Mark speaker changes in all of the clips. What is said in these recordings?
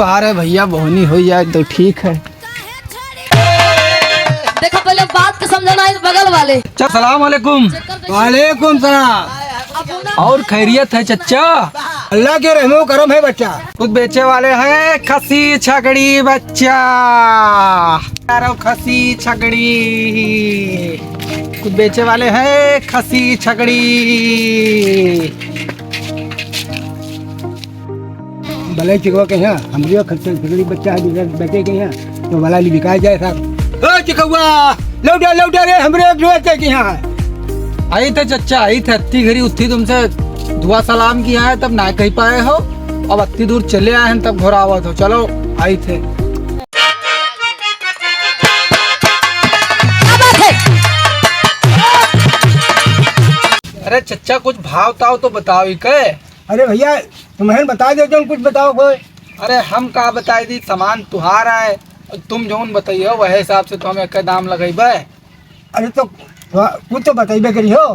Speaker 1: पहाड़ है भैया, बोहनी हो जाए तो ठीक है।
Speaker 2: देखो पहले बात के समझना है बगल वाले।
Speaker 1: सलाम वालेकुम।
Speaker 3: वालेकुम सलाम।
Speaker 1: और खैरियत है चच्चा?
Speaker 3: अल्लाह के रहमो करम है बच्चा।
Speaker 1: कुछ बेचे वाले हैं खसी छगड़ी बच्चा, खसी छगड़ी कुछ बेचे वाले हैं खसी छगड़ी।
Speaker 3: भले चिकवा के यहाँ हमारे खर्चे छगड़ी बच्चा है बेटे के यहाँ तो भला बिकाया जाए साहब। ओ चिकवा लौटा रे हमरे के यहाँ है।
Speaker 1: आई थे चच्चा, आई थे अत्ती घड़ी उत्थी तुमसे दुआ सलाम किया है तब ना कह पाए हो, अब अत्ती दूर चले आए हैं तब घर आवत हो। चलो आई थे। अरे चच्चा कुछ भाव ताव तो बताओ ही के।
Speaker 3: अरे भैया तुम्हें बता दे कुछ बताओ कोई।
Speaker 1: अरे हम का बताई दी, सामान तुहारा है, तुम जौन बताइयो वह हिसाब से तो हमें एक दाम लगेबे।
Speaker 3: अरे तो कुछ तो बताइबे करी हो।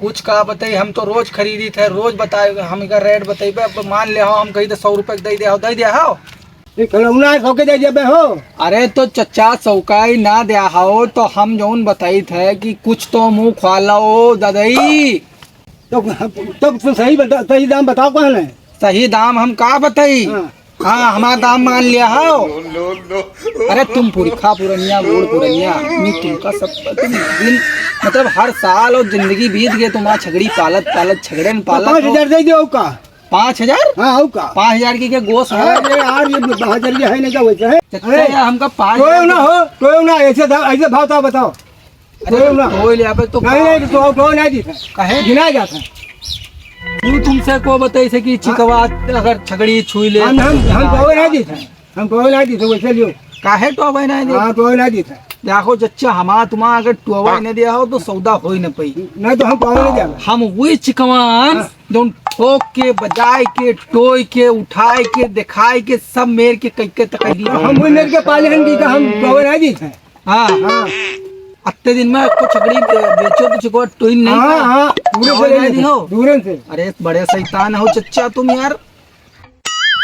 Speaker 1: कुछ का बताई, हम तो रोज खरीदी थे, रोज बताए हम इनका रेट बताइबे। अब मान ले हो हम कही तो 100 रुपए दे दिया हो।
Speaker 3: ये खिलौना 100 के दे देबे हो।
Speaker 1: अरे तो चच्चा सौकाई ना दिया हो तो हम जौन बताई थे कि कुछ तो मुँह खोलो ददई।
Speaker 3: तो सही दाम बताओ कौन है।
Speaker 1: सही दाम हम का बताई। हाँ हमारा दाम मान लिया हो। अरे तुम पुरखा पुरनिया बूढ़ पुरनिया तुमका सब तुम दिन मतलब हर साल और जिंदगी बीत गए तुम्हारा छगड़ी पालत छगड़े में पालत।
Speaker 3: 5000 दे दो का।
Speaker 1: 5000?
Speaker 3: हाँ का
Speaker 1: 5000 की क्या गोश है
Speaker 3: यार, ये 5000 है नहीं क्या वैसे है।
Speaker 1: चच्चा हमका 5
Speaker 3: कोई ना हो, कोई ना ऐसे भाव था बताओ।
Speaker 1: कोई ना हो तो
Speaker 3: नहीं तो कोई नहीं दी
Speaker 1: कहे
Speaker 3: गिना जाता।
Speaker 1: क्यों तुमसे को बताई से कि चिकवा अगर छगड़ी छुई ले
Speaker 3: हम कोई नहीं दी था, हम कोई नहीं दी था वैसे लियो।
Speaker 1: काहे टोबे नहीं दे।
Speaker 3: हाँ कोई नहीं दी था।
Speaker 1: देखो चच्चा हमारा तुम्हारा अगर टोबे नहीं दिया हो तो सौदा हो ही न पाई।
Speaker 3: नहीं तो हम कोई नहीं दिया।
Speaker 1: हम वही चिकवान जो ठोक के बजाए के टोय के उठाए के दिखाए के सब मेर के कई के तकलीफ
Speaker 3: हम वही मेरे के पाले हैं कि हम कोई नहीं दी था।
Speaker 1: हाँ हाँ अत्ते दिन में कुछ छगड़ी बेचो तो चिकवा टोई नहीं।
Speaker 3: हाँ दूर से।
Speaker 1: अरे बड़े शैतान हो चच्चा तुम यार।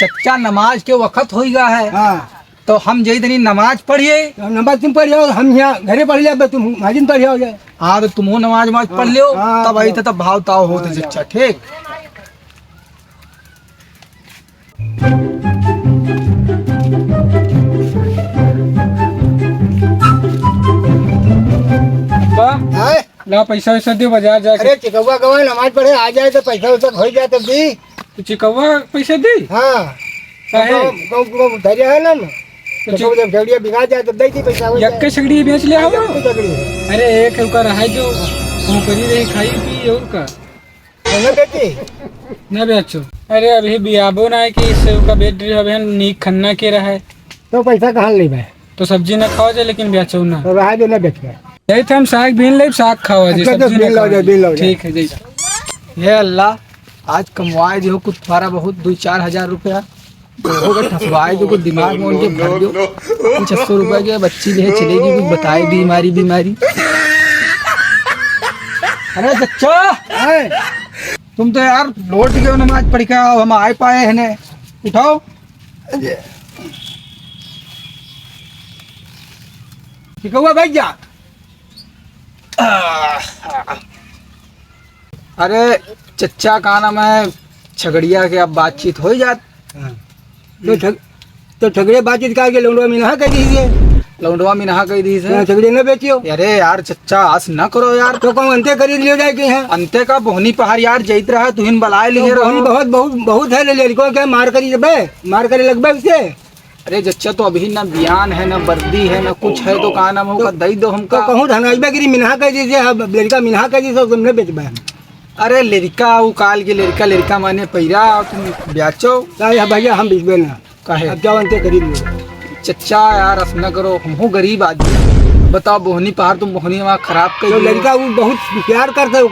Speaker 1: चच्चा नमाज के वक्त हो गया है।
Speaker 3: हाँ
Speaker 1: तो हम जई दिन नमाज पढ़िए।
Speaker 3: नमाज तुम पढ़ियो, हम यहाँ घरे पढ़ जाए तुम माजिन पढ़ियो जाए।
Speaker 1: हाँ तो तुम नमाज पढ़ लियो तब आई थे तब भाव ताव होते चच्चा। ठीक
Speaker 4: ला पैसा वैसा दे बाजार जाके।
Speaker 3: अरे चिकवा गवा नमाज पढ़े आ जाए तो पैसा वैसा हो जाए तब दी।
Speaker 4: तो चिकवा पैसा दे।
Speaker 3: हाँ धैर्य है ना तो जब झगड़िया बिगा जाए तो दे दी पैसा।
Speaker 4: यक्के छगड़ी बेच ले आओ।
Speaker 3: झगड़ी
Speaker 4: अरे एक का रहा जो वो करी रही खाई पी और का
Speaker 3: ना बेटी
Speaker 4: ना बेचो। अरे अभी बियाबो ना है कि इससे का बेच रही है नीक खन्ना के रहा है
Speaker 3: तो पैसा कहाँ ले भाई।
Speaker 4: तो सब्जी ना खाओ जाए लेकिन बेचो ना
Speaker 3: तो रहा जो ना बेच गए।
Speaker 4: यही तो हम साग बीन ले साग खाओ जी सब्जी ना खाओ। ठीक है जी।
Speaker 1: हे अल्लाह आज कमवाए जो कुछ थोड़ा बहुत 2-4 हजार रुपया होगा ठसवाए जो कुछ दिमाग में उनके भर दो। 600 रुपए के बच्ची ले चलेगी कुछ बताए बीमारी। अरे चच्चा तुम तो यार लौट गए नमाज पढ़ के आओ, हम आए पाए हैं ने उठाओ।
Speaker 3: ठीक हुआ भाई जा।
Speaker 1: अरे चच्चा का नाम है छगड़िया के अब बातचीत हो जात।
Speaker 3: तो झगड़े बातचीत करके लौंडवा में नहा कर दीजिए।
Speaker 1: लौंडवा में नहा कही दी से
Speaker 3: झगड़े न बेचियो।
Speaker 1: अरे यार चच्चा आस न करो यार।
Speaker 3: तो कौन अंते खरीद लियो जाए के हैं।
Speaker 1: अंते का बोहनी पहाड़ यार जैत रहा तुहिन बलाए लिए
Speaker 3: तो
Speaker 1: रहो।
Speaker 3: बहुत है लड़कों के मार करी जब मार करे लगभग उसे।
Speaker 1: अरे चच्चा तो अभी ना बयान है ना वर्दी है ना कुछ है तो का नाम होगा दई दो हमका।
Speaker 3: कहूँ धनाइबा गिरी मिनहा कर दीजिए लड़का मिनहा कर दीजिए तुमने बेचबा।
Speaker 1: अरे लड़का वो काल के लड़का माने पैरा तुम ब्याचो
Speaker 3: भैया हम बेचबे ना
Speaker 1: काहे।
Speaker 3: अब जाओ अंते खरीद लियो।
Speaker 1: चच्चा यार अस न करो, हम गरीब आदमी। बताओ बोहनी पहाड़ तुम बोहनी वहाँ खराब कर।
Speaker 3: तो लड़का वो बहुत प्यार करता है वो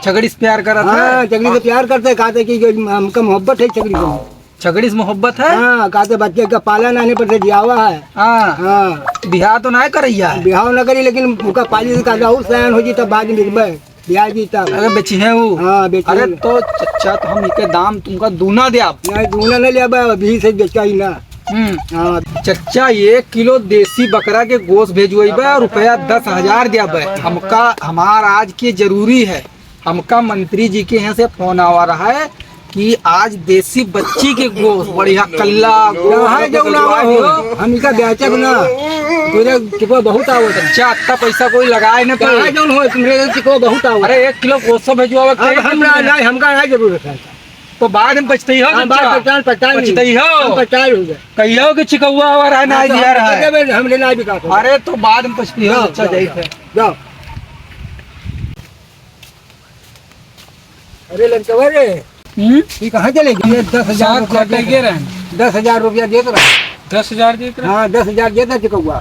Speaker 1: छगड़ी से प्यार करा था।
Speaker 3: छगड़ी से प्यार करता है। कहते कि हमका मोहब्बत है छगड़ी से।
Speaker 1: छगड़ी से मोहब्बत है।
Speaker 3: हाँ कहते बच्चे का पालन आने पर से जियावा है।
Speaker 1: हाँ बिहार तो ना करैया
Speaker 3: बिहाव न करी लेकिन उनका पाली से कहता और सयान हो जी तब बाद में बिकबे। ब्याज भी तब
Speaker 1: अरे बेची है वो।
Speaker 3: हाँ बेच
Speaker 1: अरे तो चचा तो हम इनके दाम तुमका दूना दे आप।
Speaker 3: नहीं दूना नहीं लिया बा, अभी से बेचा ही ना। हाँ
Speaker 1: चचा 1 किलो देसी बकरा के गोश्त भेजवाई बा, रुपया 10,000 दिया बा। हमका हमार आज के जरूरी है, हमका मंत्री जी के यहाँ से फोन आवा रहा है कि आज देसी बच्ची के गोश्त बढ़िया कल्ला
Speaker 3: कहाँ जो ना हो हम इसका बेचा ना तुझे चिको बहुत आओ
Speaker 1: चचा इतना पैसा कोई लगाए न
Speaker 3: कहाँ
Speaker 1: पे।
Speaker 3: जो हो तुम्हारे चिको बहुत आओ।
Speaker 1: अरे 1 किलो गोश्त भेजवा
Speaker 3: अब हम नहीं हमका नहीं जरूरत है।
Speaker 1: तो बाद में बचते ही हो
Speaker 3: हम बात पहचान पहचान
Speaker 1: बचते ही हो
Speaker 3: पहचान हो गए
Speaker 1: कहियो कि चिकौआ आ रहा है ना दिया रहा है।
Speaker 3: हम लेना भी का
Speaker 1: अरे तो बाद में बचती हो अच्छा जाई थे।
Speaker 3: जाओ। अरे लड़का रे ये कहाँ चले गए? 10,000 रुपया
Speaker 4: कटे रहे
Speaker 3: 10,000 रुपया देता रहा।
Speaker 4: 10,000 देख रहा
Speaker 3: हाँ 10,000 देता चिकौआ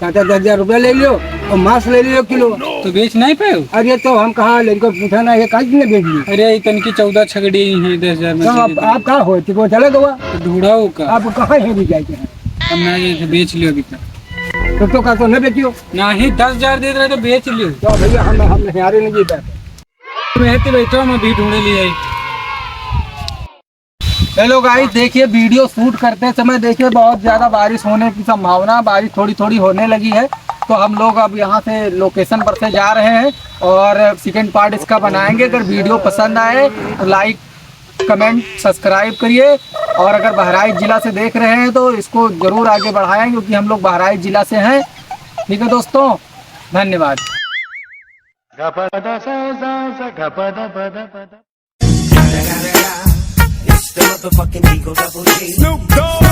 Speaker 3: कहता 10,000 रुपया ले लियो और मांस ले लियो किलो।
Speaker 4: तो बेच नहीं पाए।
Speaker 3: अरे तो हम कहाँ लड़को पूछा ना ये काज ने बेच ली।
Speaker 4: अरे तन की 14 छगड़ी है 10,000 में
Speaker 3: तो आप कहाँ हो चिको चले गवा
Speaker 4: तो ढूंढाओ का
Speaker 3: आप कहाँ है भी जाते हैं
Speaker 4: हम ना ये बेच लियो अभी तक
Speaker 3: तो का तो न बेचियो
Speaker 4: ना ही 10,000 दे रहे तो बेच लियो।
Speaker 3: तो भैया हम हारे नहीं जीता।
Speaker 4: रहते बैठो हम अभी ढूंढे ले आई।
Speaker 1: हेलो गाइस देखिए वीडियो शूट करते समय देखिए बहुत ज़्यादा बारिश होने की संभावना, बारिश थोड़ी थोड़ी होने लगी है। तो हम लोग अब यहाँ से लोकेशन पर से जा रहे हैं और सेकंड पार्ट इसका बनाएंगे। अगर वीडियो पसंद आए तो लाइक कमेंट सब्सक्राइब करिए और अगर बहराइच ज़िला से देख रहे हैं तो इसको ज़रूर आगे बढ़ाएं क्योंकि हम लोग बहराइच ज़िला से हैं। ठीक है दोस्तों, धन्यवाद।
Speaker 5: It's the motherfucking Eagle Double G. Snoop Dogg.